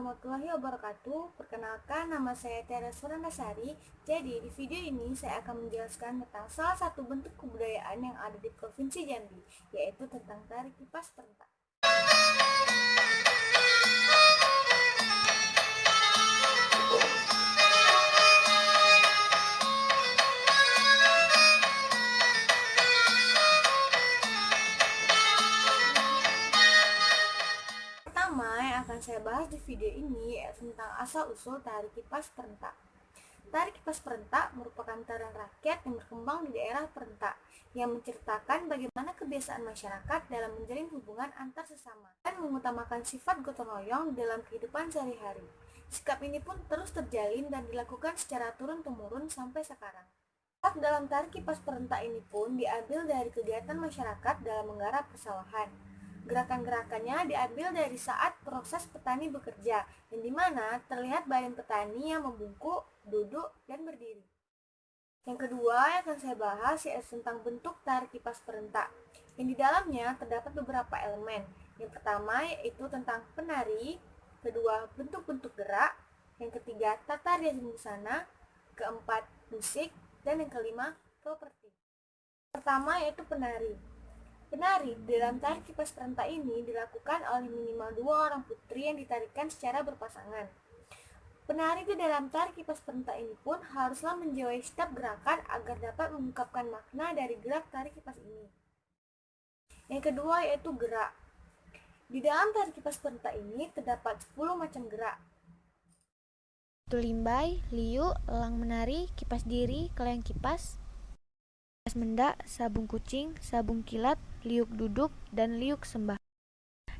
warahmatullahi wabarakatuh. Perkenalkan, nama saya Tiara Surandasari. Jadi, di video ini saya akan menjelaskan tentang salah satu bentuk kebudayaan yang ada di Provinsi Jambi, yaitu tentang tari kipas perentak. Pertama yang akan saya bahas di video ini yaitu tentang asal-usul tari kipas perentak. Tari kipas perentak merupakan tarian rakyat yang berkembang di daerah perentak yang menceritakan bagaimana kebiasaan masyarakat dalam menjalin hubungan antar sesama dan mengutamakan sifat gotong royong dalam kehidupan sehari-hari. Sikap ini pun terus terjalin dan dilakukan secara turun-temurun sampai sekarang. Dalam tari kipas perentak ini pun diambil dari kegiatan masyarakat dalam menggarap persawahan. Gerakan-gerakannya diambil dari saat proses petani bekerja, yang dimana terlihat badan petani yang membungkuk, duduk, dan berdiri. Yang kedua yang akan saya bahas yaitu tentang bentuk tari kipas perentak, yang di dalamnya terdapat beberapa elemen. Yang pertama yaitu tentang penari, kedua bentuk-bentuk gerak, yang ketiga tata rias busana, keempat musik, dan yang kelima properti. Pertama yaitu penari. Penari dalam tari kipas perentak ini dilakukan oleh minimal 2 orang putri yang ditarikan secara berpasangan. Penari di dalam tari kipas perentak ini pun haruslah menjiwai setiap gerakan agar dapat mengungkapkan makna dari gerak tari kipas ini. Yang kedua yaitu gerak. Di dalam tari kipas perentak ini terdapat 10 macam gerak. Limbai, liuk, elang menari, kipas diri, kelayang kipas mendak, sabung kucing, sabung kilat, liuk duduk, dan liuk sembah.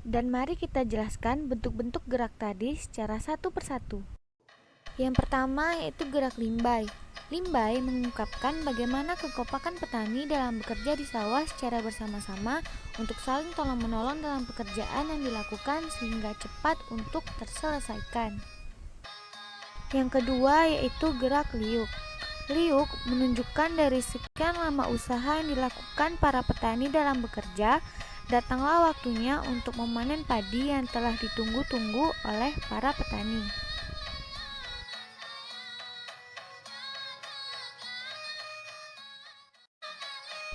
Dan mari kita jelaskan bentuk-bentuk gerak tadi secara satu persatu. Yang pertama yaitu gerak limbai. Limbai mengungkapkan bagaimana kekompakan petani dalam bekerja di sawah secara bersama-sama untuk saling tolong-menolong dalam pekerjaan yang dilakukan sehingga cepat untuk terselesaikan. Yang kedua yaitu gerak liuk. Liuk menunjukkan dari sekian lama usaha yang dilakukan para petani dalam bekerja, datanglah waktunya untuk memanen padi yang telah ditunggu-tunggu oleh para petani.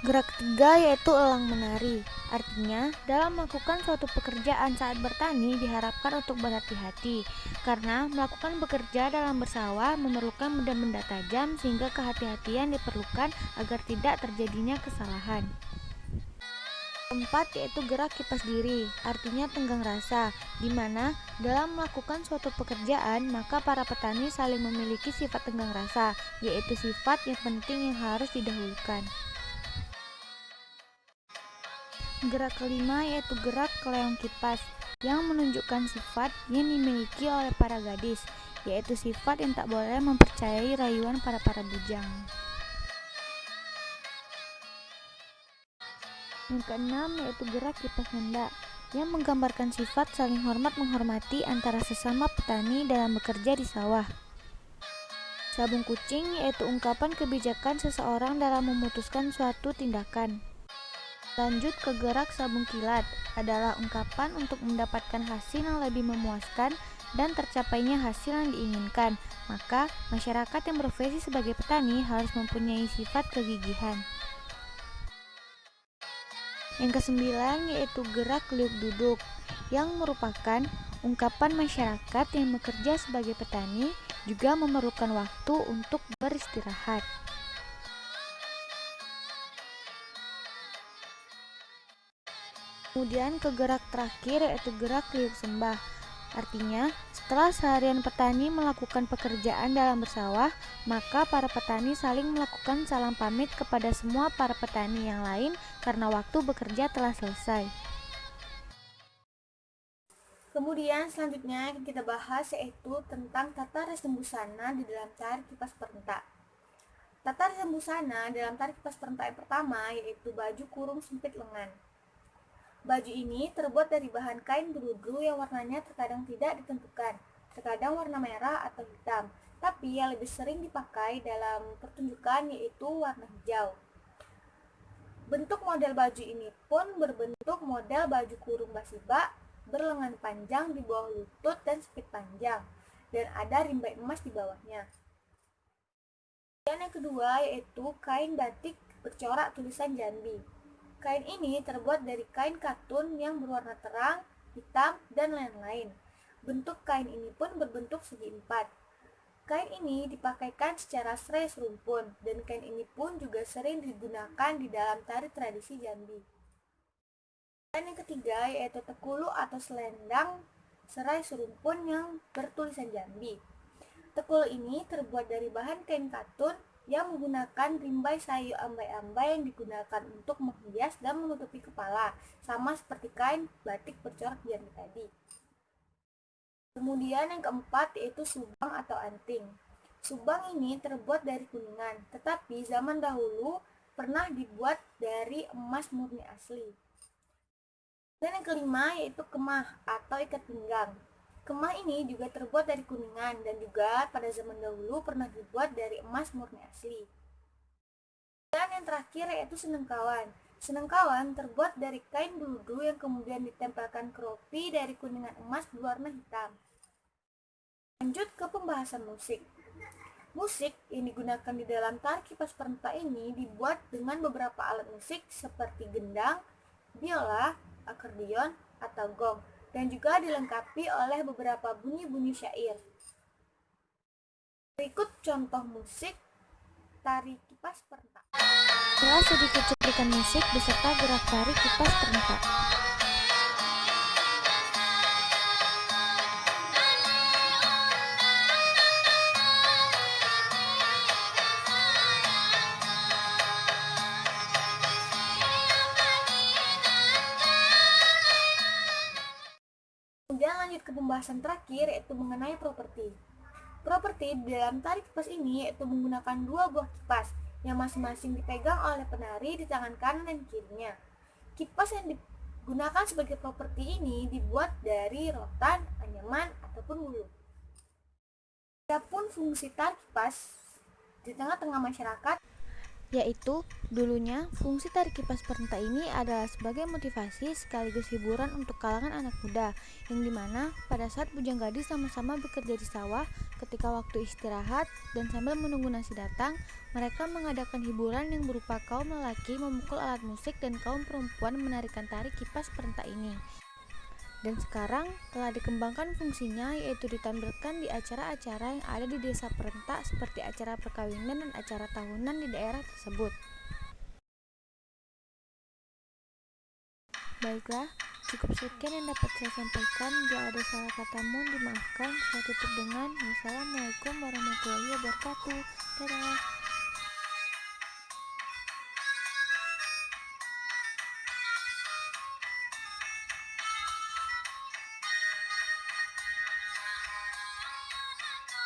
Gerak ketiga yaitu elang menari. Artinya, dalam melakukan suatu pekerjaan saat bertani diharapkan untuk berhati-hati, karena melakukan bekerja dalam bersawah memerlukan benda-benda tajam sehingga kehati-hatian diperlukan agar tidak terjadinya kesalahan. Keempat yaitu gerak kipas diri, artinya tenggang rasa, di mana dalam melakukan suatu pekerjaan maka para petani saling memiliki sifat tenggang rasa, yaitu sifat yang penting yang harus didahulukan. Gerak kelima yaitu gerak kelayang kipas, yang menunjukkan sifat yang dimiliki oleh para gadis, yaitu sifat yang tak boleh mempercayai rayuan para bujang. Yang keenam yaitu gerak kipas mendak, yang menggambarkan sifat saling hormat menghormati antara sesama petani dalam bekerja di sawah. Sabung kucing yaitu ungkapan kebijakan seseorang dalam memutuskan suatu tindakan. Lanjut ke gerak sabung kilat, adalah ungkapan untuk mendapatkan hasil yang lebih memuaskan dan tercapainya hasil yang diinginkan. Maka, masyarakat yang berprofesi sebagai petani harus mempunyai sifat kegigihan. Yang kesembilan yaitu gerak liuk duduk, yang merupakan ungkapan masyarakat yang bekerja sebagai petani juga memerlukan waktu untuk beristirahat. Kemudian ke gerak terakhir yaitu gerak liuk sembah. Artinya, setelah seharian petani melakukan pekerjaan dalam bersawah, maka para petani saling melakukan salam pamit kepada semua para petani yang lain karena waktu bekerja telah selesai. Kemudian selanjutnya yang kita bahas yaitu tentang tata rias busana di dalam tari kipas perentak. Tata rias busana dalam tari kipas perentak yang pertama yaitu baju kurung sempit lengan. Baju ini terbuat dari bahan kain bluedru yang warnanya terkadang tidak ditentukan, terkadang warna merah atau hitam, tapi yang lebih sering dipakai dalam pertunjukan yaitu warna hijau. Bentuk model baju ini pun berbentuk model baju kurung basibak berlengan panjang di bawah lutut dan spit panjang, dan ada rimbai emas di bawahnya. Dan yang kedua yaitu kain batik bercorak tulisan Jambi. Kain ini terbuat dari kain katun yang berwarna terang, hitam, dan lain-lain. Bentuk kain ini pun berbentuk segi empat. Kain ini dipakaikan secara serai serumpun, dan kain ini pun juga sering digunakan di dalam tari tradisi Jambi. Dan yang ketiga yaitu tekulu atau selendang serai serumpun yang bertulisan Jambi. Tekul ini terbuat dari bahan kain katun yang menggunakan rimbai sayu ambai-ambai yang digunakan untuk menghias dan menutupi kepala, sama seperti kain batik bercorak Jambi tadi. Kemudian yang keempat yaitu subang atau anting. Subang ini terbuat dari kuningan, tetapi zaman dahulu pernah dibuat dari emas murni asli. Dan yang kelima yaitu kemah atau ikat pinggang. Kemah ini juga terbuat dari kuningan dan juga pada zaman dahulu pernah dibuat dari emas murni asli. Dan yang terakhir yaitu senengkawan. Senengkawan terbuat dari kain beludu yang kemudian ditempelkan keropi dari kuningan emas berwarna hitam. Lanjut ke pembahasan musik. Musik yang digunakan di dalam tari kipas perentak ini dibuat dengan beberapa alat musik seperti gendang, biola, akordeon, atau gong, dan juga dilengkapi oleh beberapa bunyi-bunyi syair. Berikut contoh musik tari kipas perentak. Inilah sedikit cuplikan musik beserta gerak tari kipas perentak. Kemudian lanjut ke pembahasan terakhir yaitu mengenai properti. Properti di dalam tari kipas ini yaitu menggunakan dua buah kipas yang masing-masing dipegang oleh penari di tangan kanan dan kirinya. Kipas yang digunakan sebagai properti ini dibuat dari rotan, anyaman, ataupun bulu. Adapun fungsi tari kipas di tengah-tengah masyarakat Yaitu, dulunya fungsi tari kipas perentak ini adalah sebagai motivasi sekaligus hiburan untuk kalangan anak muda, yang dimana pada saat bujang gadis sama-sama bekerja di sawah, ketika waktu istirahat dan sambil menunggu nasi datang, mereka mengadakan hiburan yang berupa kaum lelaki memukul alat musik dan kaum perempuan menarikan tari kipas perentak ini. Dan sekarang telah dikembangkan fungsinya, yaitu ditampilkan di acara-acara yang ada di desa perentak seperti acara perkawinan dan acara tahunan di daerah tersebut. Baiklah, cukup sekian yang dapat saya sampaikan. Bila ada salah kata mohon dimaafkan. Saya tutup dengan wassalamualaikum warahmatullahi wabarakatuh. Dadah.